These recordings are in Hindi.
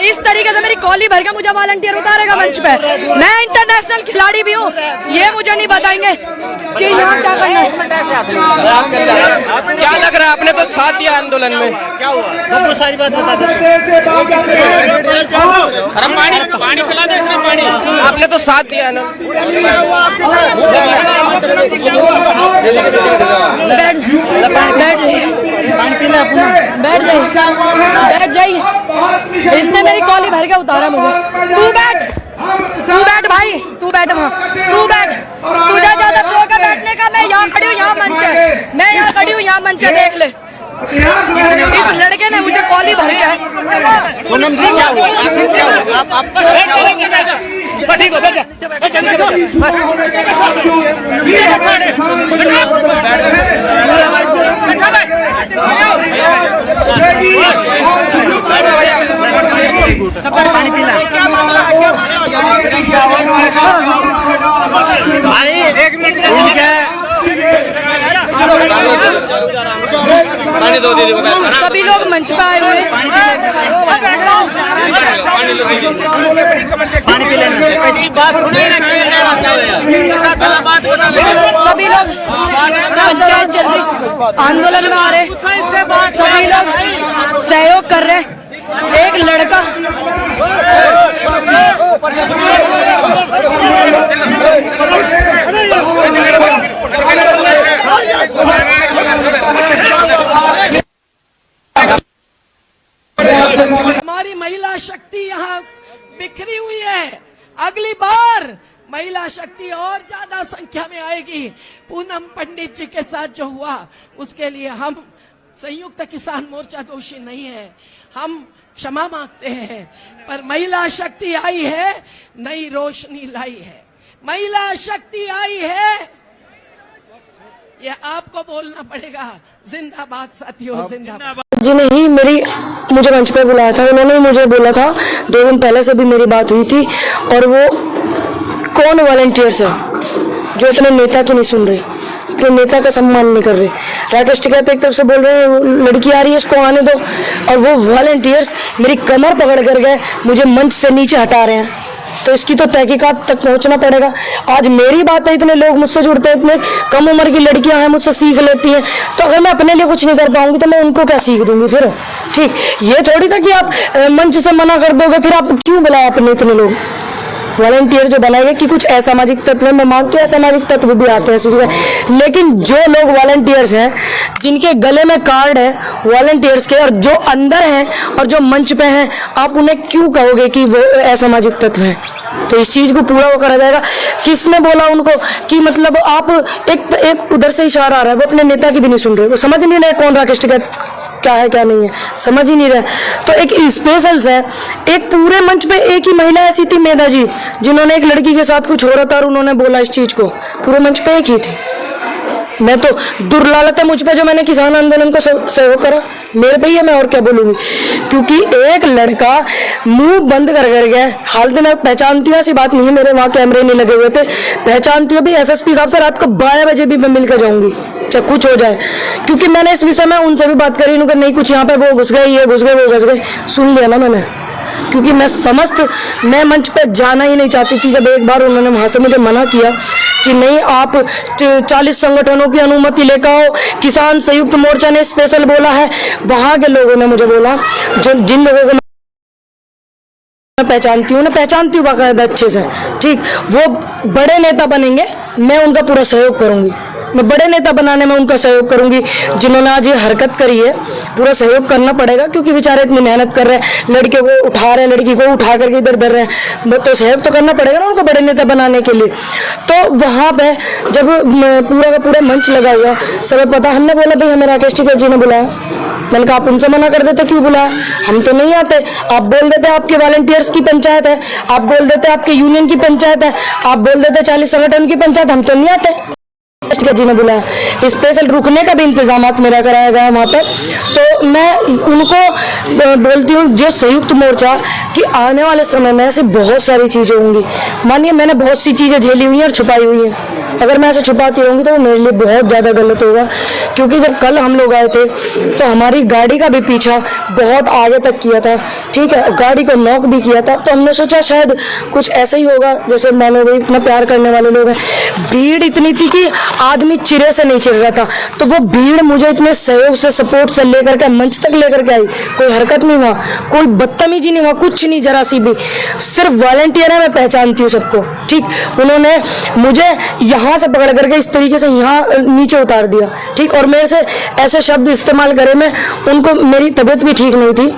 इस तरीके से मेरी कॉली भर के मुझे वॉलंटियर उतारेगा मंच पे। मैं इंटरनेशनल खिलाड़ी भी हूँ, ये मुझे नहीं बताएंगे कि यहाँ क्या करना है। क्या लग रहा है, आपने तो साथ दिया आंदोलन में, क्या हुआ? बहुत सारी बात बता दो। अरे पानी पिला दे, पानी। आपने तो साथ दिया ना। बैठ जाइए। इसने मेरी कॉली भर के उतारा मुझे। तू बैठ भाई, तू बैठ वहाँ, तू बैठ। तुझे ज्यादा शौक है बैठने का। मैं यहाँ खड़ी हूँ, यहाँ मंच है, मैं यहाँ खड़ी हूँ, यहाँ मंच है, देख ले। इस लड़के ने मुझे कॉली भर के पूनम जी क्या हुआ? क्या हुआ? आप पानी पीना भाई, एक मिनट पानी दो दीदी। सभी लोग मंच पे आए हुए। पानी पी लेना। सभी लोग पंचायत चल रही, आंदोलन में आ रहे, सभी लोग सहयोग कर रहे। एक लड़का हमारी महिला शक्ति यहाँ बिखरी हुई है। अगली बार महिला शक्ति और ज्यादा संख्या में आएगी। पूनम पंडित जी के साथ जो हुआ उसके लिए हम संयुक्त किसान मोर्चा दोषी नहीं है, हम क्षमा मांगते हैं। पर महिला शक्ति आई है, नई रोशनी लाई है, महिला शक्ति आई है, ये आपको बोलना पड़ेगा। जिंदाबाद साथियों, जिंदाबाद। जी ने ही मुझे मंच पर बुलाया था, उन्होंने मुझे बोला था 2 दिन पहले से भी मेरी बात हुई थी। और वो कौन वॉलंटियर्स है जो अपने नेता की नहीं सुन रहे, अपने नेता का सम्मान नहीं कर रहे। राकेश टिकैत एक तरफ से बोल रहे हैं लड़की आ रही है इसको आने दो, और वो वॉलंटियर्स मेरी कमर पकड़ कर गए, मुझे मंच से नीचे हटा रहे हैं। तो इसकी तो तहकीकात तक पहुंचना पड़ेगा। आज मेरी बात है, इतने लोग मुझसे जुड़ते हैं, इतने कम उम्र की लड़कियां हैं मुझसे सीख लेती हैं, तो अगर मैं अपने लिए कुछ नहीं कर पाऊंगी तो मैं उनको क्या सीख दूंगी फिर? ठीक, ये थोड़ी था कि आप मंच से मना कर दोगे, फिर आप क्यों बुलाया अपने इतने लोग वॉलंटियर जो बनाएंगे कि कुछ असामाजिक तत्व, मैं मानती हूँ असामाजिक तत्व भी आते हैं ऐसी जगह, लेकिन जो लोग वॉलंटियर्स हैं, जिनके गले में कार्ड है वॉलंटियर्स के, और जो अंदर हैं और जो मंच पे हैं, आप उन्हें क्यों कहोगे कि वो असामाजिक तत्व हैं? तो इस चीज को पूरा वो करा जाएगा। किसने बोला उनको कि मतलब आप एक उधर से इशारा आ रहा है, वो अपने नेता की भी नहीं सुन रहे, वो समझ नहीं रहे कौन राकेश टिकैत क्या है क्या नहीं है, समझ ही नहीं रहे। तो एक स्पेशल्स है, एक पूरे मंच पे एक ही महिला ऐसी थी मेधा जी, जिन्होंने एक लड़की के साथ कुछ हो रहा था और उन्होंने बोला इस चीज को, पूरे मंच पे एक ही थी। मैं तो दुर्लालत है मुझ पे जो मैंने किसान आंदोलन को सहयोग करा, मेरे पे ही है, मैं और क्या बोलूंगी। क्योंकि एक लड़का मुंह बंद कर गया, हालत में पहचानती हूँ, ऐसी बात नहीं है, मेरे वहाँ कैमरे नहीं लगे हुए थे, पहचानती हूँ भी एसएसपी साहब से रात को 12 बजे भी मैं मिलकर जाऊंगी चाहे कुछ हो जाए। क्योंकि मैंने इस विषय में उनसे भी बात करी, उनका नहीं कुछ यहाँ पे वो घुस गए, ये घुस गए, वो घुस गए, सुन लिया ना मैंने। क्योंकि मैं मंच पे जाना ही नहीं चाहती थी। जब एक बार उन्होंने वहां से मुझे मना किया कि नहीं आप 40 संगठनों की अनुमति लेकर आओ, किसान संयुक्त मोर्चा ने स्पेशल बोला है, वहां के लोगों ने मुझे बोला, जो जिन लोगों को मैं पहचानती हूँ बाकायदा अच्छे से, ठीक, वो बड़े नेता बनेंगे, मैं उनका पूरा सहयोग करूंगी, मैं बड़े नेता बनाने में उनका सहयोग करूंगी। जिन्होंने आज ये हरकत करी है, पूरा सहयोग करना पड़ेगा, क्योंकि बेचारे इतनी मेहनत कर रहे हैं, लड़के को उठा रहे हैं, लड़की को उठा करके इधर धर रहे हैं, तो सहयोग तो करना पड़ेगा ना उनको बड़े नेता बनाने के लिए। तो वहाँ पे जब पूरा का पूरा मंच लगा हुआ, सब पता, हमने बोला भाई हमें राकेश टिकैत जी ने बुलाया, मैंने कहा आप उनसे मना कर देते, क्यों बुलाया, हम तो नहीं आते। आप बोल देते आपके वॉलंटियर्स की पंचायत है, आप बोल देते आपके यूनियन की पंचायत है, आप बोल देते 40 संगठन की पंचायत, हम तो नहीं आते। जी ने बुलाया, स्पेशल रुकने का भी इंतजाम मेरा कराया गया वहाँ पे। तो मैं उनको बोलती हूँ जो संयुक्त मोर्चा कि आने वाले समय में ऐसी बहुत सारी चीजें होंगी। मानिए मैंने बहुत सी चीजें झेली हुई हैं और छुपाई हुई हैं, अगर मैं ऐसे छुपाती रहूँगी तो वो मेरे लिए बहुत ज़्यादा गलत होगा, क्योंकि जब कल हम लोग आए थे तो हमारी गाड़ी का भी पीछा बहुत आगे तक किया था, ठीक है, गाड़ी को नॉक भी किया था। तो हमने सोचा शायद कुछ ऐसा ही होगा, जैसे मानो भाई इतना प्यार करने वाले लोग हैं। भीड़ इतनी थी कि आदमी चिरे से नहीं चिर रहा था, तो वो भीड़ मुझे इतने सहयोग से, सपोर्ट से लेकर के मंच तक लेकर के आई। कोई हरकत नहीं हुआ, कोई बदतमीजी नहीं हुआ, कुछ नहीं, जरा सी भी। सिर्फ वॉलंटियर है, मैं पहचानती हूँ सबको, ठीक। उन्होंने मुझे यहाँ से पकड़ करके इस तरीके से यहाँ नीचे उतार दिया, ठीक, और मेरे से ऐसे शब्द इस्तेमाल करे। मैं उनको, मेरी तबीयत भी ठीक नहीं थी,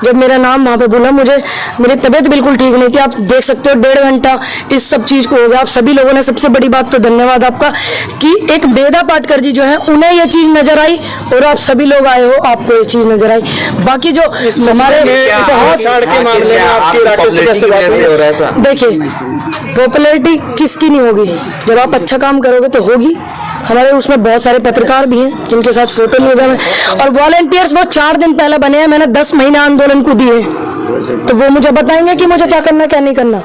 जब मेरा नाम वहाँ पे बोला, मुझे मेरी तबीयत बिल्कुल ठीक नहीं थी। आप देख सकते हो 1.5 घंटा इस सब चीज़ को हो गया। आप सभी लोगों ने, सबसे बड़ी बात तो धन्यवाद आपका कि एक वेदा पाटकर जी जो है उन्हें ये चीज़ नजर आई और आप सभी लोग आए हो, आपको ये चीज़ नजर आई। बाकी जो हमारे के मामले में आपकी राकेश जी कैसे बात हो रहा है? देखिए, पॉपुलैरिटी किसकी नहीं होगी, जब आप अच्छा काम करोगे तो होगी। हमारे उसमें बहुत सारे पत्रकार भी हैं जिनके साथ फोटो लिए जाए, और वॉलंटियर्स वो 4 दिन पहले बने हैं। मैंने 10 महीने आंदोलन को दिए, तो वो मुझे बताएंगे कि मुझे क्या करना क्या नहीं करना,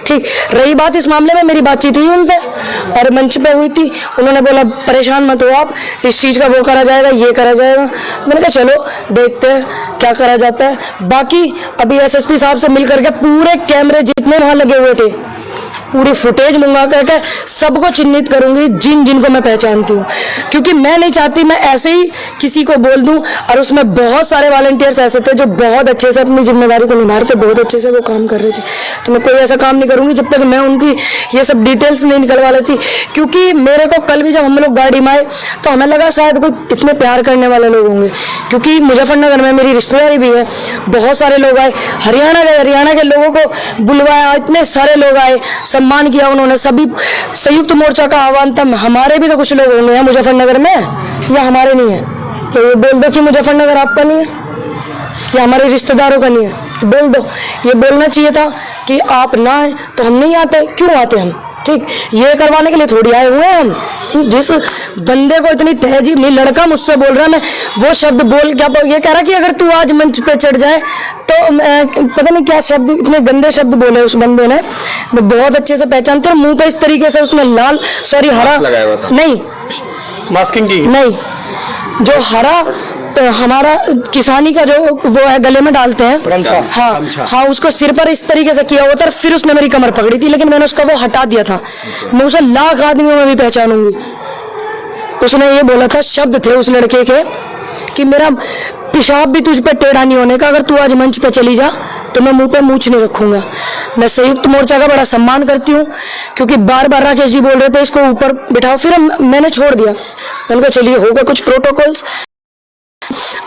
ठीक। रही बात इस मामले में, मेरी बातचीत हुई उनसे और मंच पे हुई थी। उन्होंने बोला परेशान मत हो आप, इस चीज़ का वो करा जाएगा, ये करा जाएगा। मैंने कहा चलो देखते हैं क्या करा जाता है। बाकी अभी एसएसपी साहब से मिल करके पूरे कैमरे जितने वहाँ लगे हुए थे, पूरी फुटेज मंगा करके सबको चिन्हित करूंगी, जिन जिनको मैं पहचानती हूँ, क्योंकि मैं नहीं चाहती मैं ऐसे ही किसी को बोल दूं। और उसमें बहुत सारे वॉलंटियर्स ऐसे थे जो बहुत अच्छे से अपनी जिम्मेदारी को निभा रहे थे, बहुत अच्छे से वो काम कर रहे थे। तो मैं कोई ऐसा काम नहीं करूंगी जब तक मैं उनकी ये सब डिटेल्स नहीं निकलवा लेती, क्योंकि मेरे को कल भी जब हम लोग गाड़ी में आए तो हमें लगा शायद कोई इतने प्यार करने वाले लोग होंगे, क्योंकि मुजफ्फरनगर में मेरी रिश्तेदारी भी है, बहुत सारे लोग आए। हरियाणा गए, हरियाणा के लोगों को बुलवाया, इतने सारे लोग आए, सम्मान किया उन्होंने। सभी संयुक्त मोर्चा का आह्वान था। हमारे भी तो कुछ लोग होंगे मुजफ्फरनगर में, या हमारे नहीं है? तो ये बोल दो कि मुजफ्फरनगर आपका नहीं है या हमारे रिश्तेदारों का नहीं है, तो बोल दो। ये बोलना चाहिए था कि आप ना आए तो हम नहीं आते। क्यों आते हम, ठीक, ये करवाने के लिए थोड़ी आए हुए हैं हम। जिस बंदे को इतनी तहजीब नहीं, लड़का मुझसे बोल रहा है, मैं वो शब्द बोल क्या, ये कह रहा कि अगर तू आज मंच पे चढ़ जाए तो पता नहीं क्या शब्द, इतने गंदे शब्द बोले उस बंदे ने। मैं बहुत अच्छे से पहचानती हूँ। मुंह पे इस तरीके से उसने लाल, सॉरी हरा नहीं, मास्किंग की नहीं, जो हरा हमारा किसानी का जो वो है गले में डालते हैं, हाँ हाँ, उसको सिर पर इस तरीके से किया हुआ था। फिर उसने मेरी कमर पकड़ी थी, लेकिन मैंने उसका वो हटा दिया था। मैं उसे लाख आदमियों में भी पहचानूंगी। उसने ये बोला था, शब्द थे उस लड़के के कि मेरा पेशाब भी तुझ पे टेढ़ा नहीं होने का, अगर तू आज मंच पे चली जा तो मैं मुंह पे मूंछ नहीं रखूंगा। मैं संयुक्त मोर्चा का बड़ा सम्मान करती हूँ, क्योंकि बार बार राकेश जी बोल रहे थे इसको ऊपर बिठाओ, फिर मैंने छोड़ दिया। मैंने कहा चलिए होगा कुछ प्रोटोकॉल्स।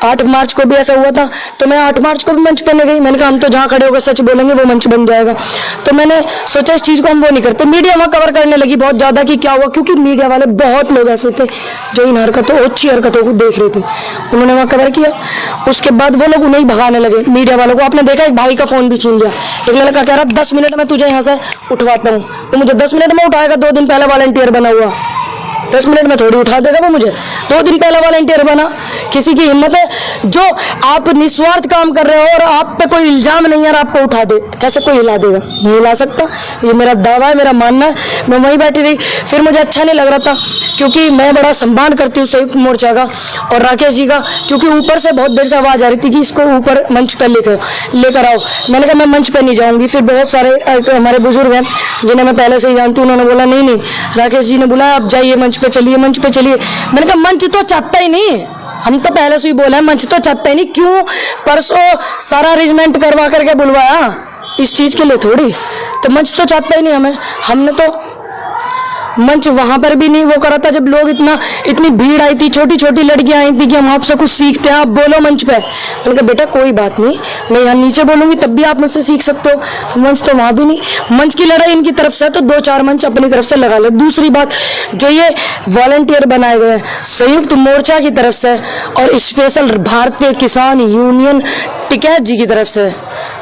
8 मार्च को भी ऐसा हुआ था, तो मैं 8 मार्च को भी मंच पे नहीं गई। मैंने कहा हम तो जहाँ खड़े होकर सच बोलेंगे वो मंच बन जाएगा। तो मैंने सोचा इस चीज़ को हम वो नहीं करते। मीडिया वहाँ कवर करने लगी बहुत ज़्यादा कि क्या हुआ, क्योंकि मीडिया वाले बहुत लोग ऐसे थे जो इन हरकतों, अच्छी हरकतों को देख रहे थे। उन्होंने वहाँ कवर किया, उसके बाद वो लोग उन्हें भगाने लगे, मीडिया वालों को। आपने देखा एक भाई का फ़ोन भी छीन लिया। एक लड़का कह रहा 10 मिनट में तुझे यहाँ से उठवाता हूँ, तो मुझे 10 मिनट में उठाएगा? 2 दिन पहले वॉलंटियर बना हुआ, 10 मिनट में थोड़ी उठा देगा वो मुझे। 2 दिन पहले वॉलंटियर बना। किसी की हिम्मत है? जो आप निस्वार्थ काम कर रहे हो और आप पे कोई इल्जाम नहीं है और आपको उठा दे, कैसे कोई हिला देगा? नहीं हिला सकता। ये मेरा दावा है, मेरा मानना है। मैं वहीं बैठी रही। फिर मुझे अच्छा नहीं लग रहा था, क्योंकि मैं बड़ा सम्मान करती हूँ संयुक्त मोर्चा का और राकेश जी का, क्योंकि ऊपर से बहुत देर से आवाज़ आ रही थी कि इसको ऊपर मंच पर लेकर आओ। मैंने कहा मैं मंच पर नहीं जाऊँगी। फिर बहुत सारे हमारे बुजुर्ग हैं जिन्हें मैं पहले से ही जानती हूँ, उन्होंने बोला नहीं नहीं, राकेश जी ने बुलाया, आप जाइए मंच पे चलिए, मंच पे चलिए। मैंने कहा मंच तो चाहता ही नहीं, हम तो पहले से ही बोला है मंच तो चाहता ही नहीं। क्यों परसों सारा अरेंजमेंट करवा करके बुलवाया? इस चीज़ के लिए थोड़ी। तो मंच तो चाहता ही नहीं हमें। हमने तो मंच वहाँ पर भी नहीं वो करा था जब लोग इतनी भीड़ आई थी, छोटी छोटी लड़कियाँ आई थी कि हम आपसे कुछ सीखते हैं, आप बोलो मंच पे। मैंने कहा बेटा कोई बात नहीं, मैं यहाँ नीचे बोलूँगी तब भी आप मुझसे सीख सकते हो। मंच तो वहाँ भी नहीं। मंच की लड़ाई इनकी तरफ से है तो 2-4 मंच अपनी तरफ से लगा ले। दूसरी बात, जो ये वॉलंटियर बनाए गए हैं संयुक्त मोर्चा की तरफ से और स्पेशल भारतीय किसान यूनियन टिकैत जी की तरफ से,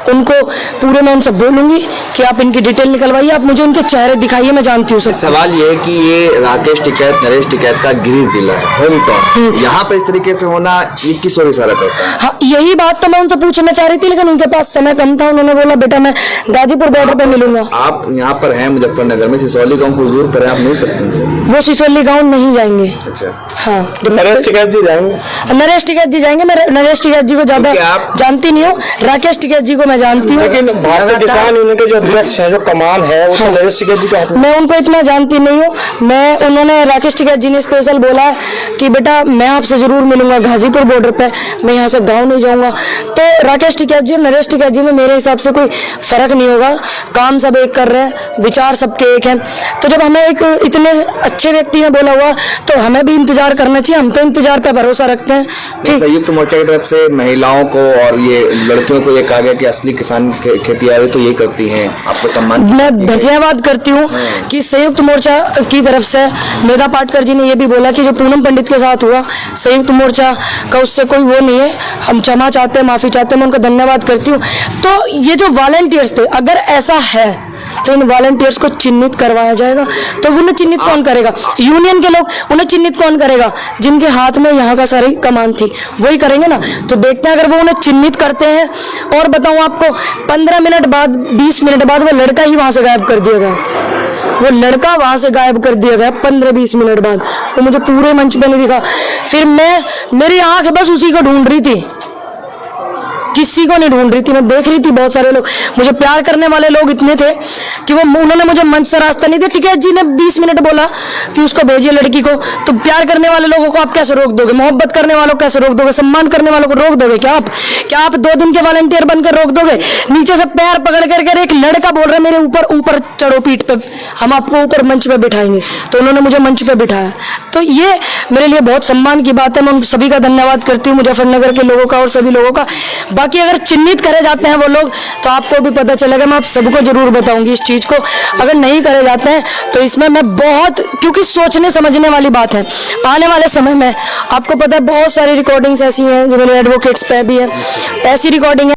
उनको पूरे मैं उनसे बोलूंगी कि आप इनकी डिटेल निकलवाइए, आप मुझे उनके चेहरे दिखाइए, मैं जानती हूँ सब। सवाल ये है कि ये राकेश टिकैत नरेश टिकैत का गृह जिला है, होम टाउन, यहाँ पे इस तरीके से होना ये किस ओर इशारा करता है? हाँ, यही बात तो मैं उनसे पूछना चाह रही थी, लेकिन उनके पास समय कम था। उन्होंने बोला बेटा मैं गाजीपुर बॉर्डर पे मिलूंगा। आप यहाँ पर हैं मुजफ्फरनगर में, सिसौली गांव को दूर पर आप मिल सकते हैं। वो सिसोली गाँव नहीं जाएंगे। अच्छा, हाँ, तो नरेश टिकैत जी जाएंगे? नरेश टिकैत जी जाएंगे। मैं नरेश टिकैत जी को ज्यादा जानती नहीं हूँ, राकेश टिकैत जी को मैं जानती हूँ। लेकिन भारतीय किसान यूनियन के जो अध्यक्ष हैं, जो कमान है, वो तो नरेश टिकैत जी का हाथ में। मैं उनको इतना जानती नहीं हूँ। उन्होंने राकेश टिकैत जी ने स्पेशल बोला है कि बेटा मैं आपसे जरूर मिलूंगा गाजीपुर बॉर्डर पे, मैं यहाँ से गाँव नहीं जाऊंगा। तो राकेश टिकैत जी और नरेश टिकैत जी में मेरे हिसाब से कोई फर्क नहीं होगा, काम सब एक कर रहे हैं, विचार सबके एक हैं। तो जब हमें एक इतने अच्छे व्यक्ति ने बोला हुआ तो हमें भी इंतजार करना चाहिए, हम तो इंतजार पे भरोसा रखते हैं। ठीक, संयुक्त मोर्चा की तरफ से महिलाओं को और ये लड़कियों को ये कहा गया कि असली किसान खेती आ रही तो ये करती हैं, आपको सम्मान। मैं धन्यवाद करती हूँ कि संयुक्त मोर्चा की तरफ से मेधा पाटकर जी ने ये भी बोला कि जो पूनम पंडित के साथ हुआ संयुक्त मोर्चा का, उससे कोई वो नहीं है, हम क्षमा चाहते हैं, माफी चाहते हैं। मैं उनका धन्यवाद करती हूँ। तो ये जो वॉलंटियर्स थे, अगर ऐसा है तो इन वॉलंटियर्स को चिन्हित करवाया जाएगा। तो उन्हें चिन्हित कौन करेगा? यूनियन के लोग। उन्हें चिन्हित कौन करेगा? जिनके हाथ में यहाँ का सारी कमान थी वही करेंगे ना। तो देखते हैं अगर वो उन्हें चिन्हित करते हैं। और बताऊं आपको, 15 मिनट बाद 20 मिनट बाद वो लड़का ही वहां से गायब कर दिया गया। वो लड़का वहां से गायब कर दिया गया 15-20 मिनट बाद। वो मुझे पूरे मंच पे नहीं दिखा। फिर मेरी आंख बस उसी को ढूंढ रही थी, किसी को नहीं ढूंढ रही थी। मैं देख रही थी बहुत सारे लोग, मुझे प्यार करने वाले लोग इतने थे कि उन्होंने मुझे मंच से रास्ता नहीं दिया। टिकैत जी ने 20 मिनट बोला कि उसको भेजिए लड़की को। तो प्यार करने वाले लोगों को आप कैसे रोक दोगे? मोहब्बत करने वालों को कैसे रोक दोगे? सम्मान करने वालों को रोक दोगे क्या आप? क्या आप 2 दिन के वॉलंटियर बनकर रोक दोगे? नीचे से पैर पकड़ कर एक लड़का बोल रहा है मेरे ऊपर चढ़ो पीठ पे, हम आपको ऊपर मंच पे बिठाएंगे। तो उन्होंने मुझे मंच पे बिठाया। तो ये मेरे लिए बहुत सम्मान की बात है। मैं उन सभी का धन्यवाद करती हूँ, मुजफ्फरनगर के लोगों का और सभी लोगों का। बाकी अगर चिन्हित करे जाते हैं वो लोग तो आपको भी पता चलेगा। मैं आप सबको जरूर बताऊंगी इस चीज को। अगर नहीं करे जाते हैं तो इसमें मैं बहुत, क्योंकि सोचने समझने वाली बात है। आने वाले समय में आपको पता है बहुत सारी रिकॉर्डिंग्स ऐसी हैं जो मेरे एडवोकेट्स पे भी है, ऐसी रिकॉर्डिंग है